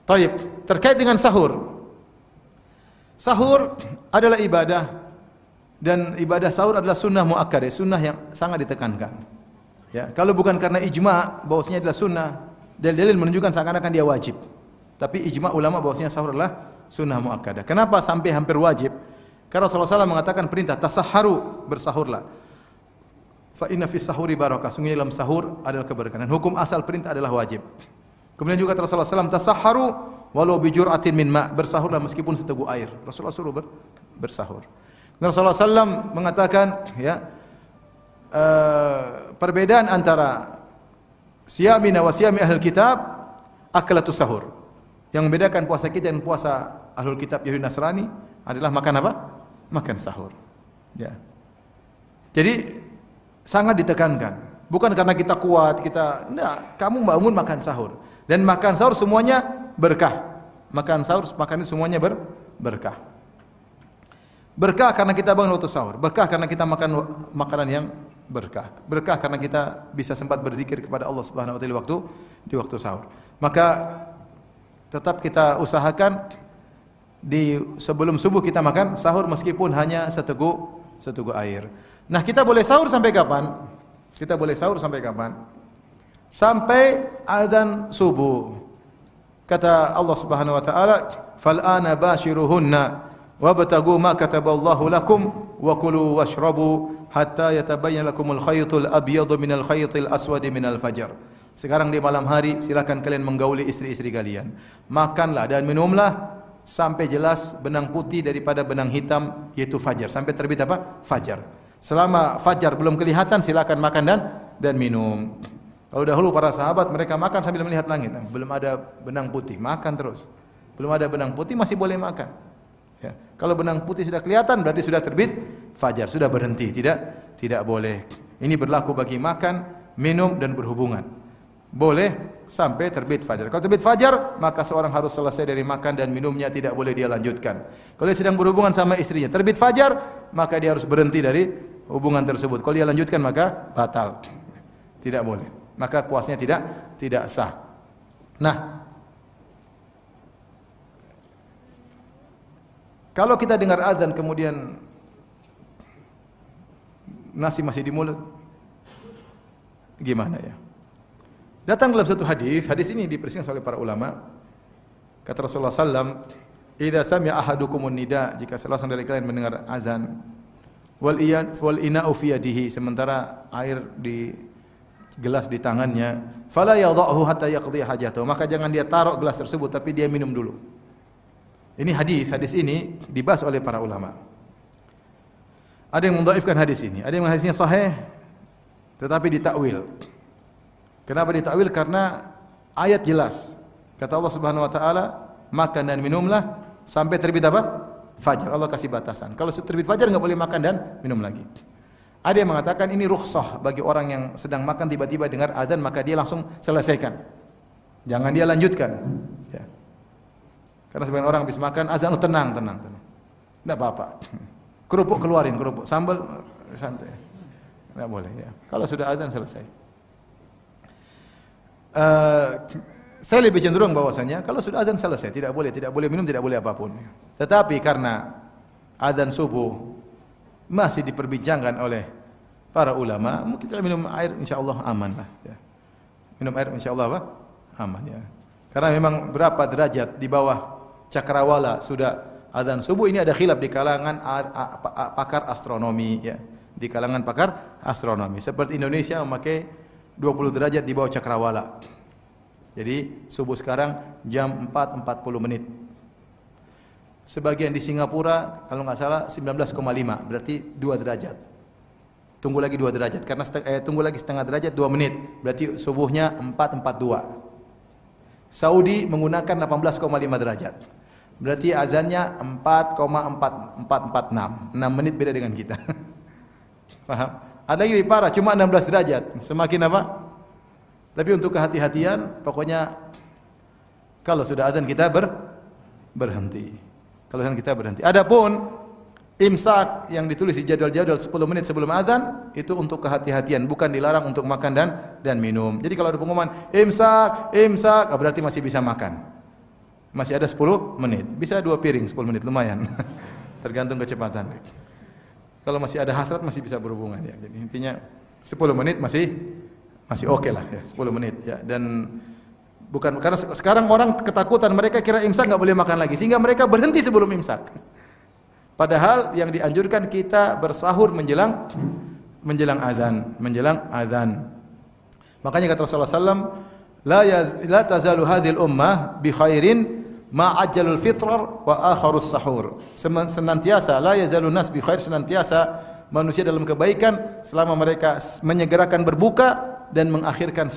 Taib, terkait dengan sahur. Sahur adalah ibadah dan ibadah sahur adalah sunnah muakkadah, sunnah yang sangat ditekankan. Ya, kalau bukan karena ijma bahwasanya adalah sunnah, dalil-dalil menunjukkan seakan-akan dia wajib. Tapi ijma ulama bahwasanya sahur adalah sunnah muakkadah. Kenapa sampai hampir wajib? Karena Rasulullah SAW mengatakan perintah tasahharu, bersahurlah. Fa inna fis sahuri barakah, sungguh dalam sahur adalah keberkahan. Hukum asal perintah adalah wajib. Kemudian juga Rasulullah SAW tasahharu walau bijur'atin min ma, bersahurlah meskipun seteguk air. Rasulullah suruh bersahur. Rasulullah SAW mengatakan ya, perbedaan antara siyamina wa siyami ahlul kitab akalatus sahur. Yang membedakan puasa kita dan puasa ahlul kitab Yahudi Nasrani adalah makan apa? Makan sahur. Ya. Jadi sangat ditekankan. Bukan karena kita kuat, enggak, kamu bangun makan sahur. Dan makan sahur semuanya berkah. Makan sahur, makan itu semuanya berkah. Berkah karena kita bangun waktu sahur. Berkah karena kita makan makanan yang berkah. Berkah karena kita bisa sempat berzikir kepada Allah Subhanahu wa taala di waktu sahur. Maka tetap kita usahakan di sebelum subuh kita makan sahur meskipun hanya seteguk air. Nah, kita boleh sahur sampai kapan? Kita boleh sahur sampai kapan? Sampai azan subuh. Kata Allah Subhanahu wa taala, "Fal ana bashiruhunna wabtagu ma kataballahu lakum wa kulu washrabu hatta yatabayyana lakumul khaytul abyadu minal khaytil aswadi minal fajr." Sekarang di malam hari silakan kalian menggauli istri-istri kalian. Makanlah dan minumlah sampai jelas benang putih daripada benang hitam, yaitu fajar. Sampai terbit apa? Fajar. Selama fajar belum kelihatan silakan makan dan minum. Kalau dahulu para sahabat mereka makan sambil melihat langit. Belum ada benang putih, makan terus. Belum ada benang putih masih boleh makan. Ya. Kalau benang putih sudah kelihatan berarti sudah terbit fajar, sudah berhenti, tidak boleh. Ini berlaku bagi makan, minum dan berhubungan. Boleh sampai terbit fajar. Kalau terbit fajar, maka seorang harus selesai dari makan dan minumnya, tidak boleh dia lanjutkan. Kalau dia sedang berhubungan sama istrinya, terbit fajar, maka dia harus berhenti dari hubungan tersebut. Kalau dia lanjutkan maka batal. Tidak boleh. Maka puasanya tidak sah. Nah, kalau kita dengar azan kemudian nasi masih di mulut, gimana ya? Datang dalam satu hadis ini dipersingkat oleh para ulama. Kata Rasulullah SAW, "Idza sami'a ahadukumun nida", jika salah seorang dari kalian mendengar azan, wal ina'u fi yadihi, sementara air di gelas di tangannya, fala yadha'hu hatta yaqdi hajatahu, maka jangan dia taruh gelas tersebut tapi dia minum dulu. Ini hadis ini dibahas oleh para ulama. Ada yang mendhaifkan hadis ini, ada yang hadisnya sahih tetapi ditakwil. Kenapa ditakwil? Karena ayat jelas. Kata Allah Subhanahu wa taala, makan dan minumlah sampai terbit apa? Fajar. Allah kasih batasan. Kalau terbit fajar enggak boleh makan dan minum lagi. Ada yang mengatakan ini rukhsah bagi orang yang sedang makan tiba-tiba dengar azan maka dia langsung selesaikan. Jangan dia lanjutkan. Ya. Karena sebagian orang habis makan azan, tenang. Tidak apa-apa. Kerupuk keluarin, kerupuk sambal santai. Tidak boleh. Ya. Kalau sudah azan selesai. Saya lebih cenderung bahwasanya kalau sudah azan selesai, tidak boleh minum, tidak boleh apapun. Tetapi karena azan subuh masih diperbincangkan oleh para ulama, mungkin kalau minum air insyaallah aman lah ya. Minum air insyaallah apa? Aman ya. Karena memang berapa derajat di bawah cakrawala sudah azan subuh, ini ada khilaf di kalangan pakar astronomi ya. Di kalangan pakar astronomi. Seperti Indonesia memakai 20 derajat di bawah cakrawala. Jadi subuh sekarang jam 4.40 menit. Sebagian di Singapura kalau nggak salah 19,5, berarti 2 derajat. Tunggu lagi 2 derajat karena tunggu lagi setengah derajat 2 menit, berarti subuhnya 4.42. Saudi menggunakan 18,5 derajat. Berarti azannya 4,446. 6 menit beda dengan kita. Paham? Ada lagi lebih parah, cuma 16 derajat. Semakin apa? Tapi untuk kehati-hatian, pokoknya kalau sudah azan kita berhenti. Kalau azan kita berhenti. Adapun imsak yang ditulis di jadwal-jadwal 10 menit sebelum azan itu untuk kehati-hatian, bukan dilarang untuk makan dan minum. Jadi kalau ada pengumuman imsak, berarti masih bisa makan. Masih ada 10 menit. Bisa 2 piring 10 menit, lumayan. Tergantung kecepatan. Kalau masih ada hasrat masih bisa berhubungan ya. Jadi intinya 10 menit masih oke lah ya, 10 menit ya. Dan bukan karena sekarang orang ketakutan, mereka kira imsak enggak boleh makan lagi sehingga mereka berhenti sebelum imsak. Padahal yang dianjurkan kita bersahur menjelang azan. Makanya kata Rasulullah sallam, la tazalu hadhil ummah bi khairin ma ajjalul fitrar wa akharus sahur. Senantiasa la yazalu nas bi khair, senantiasa manusia dalam kebaikan selama mereka menyegerakan berbuka dan mengakhirkan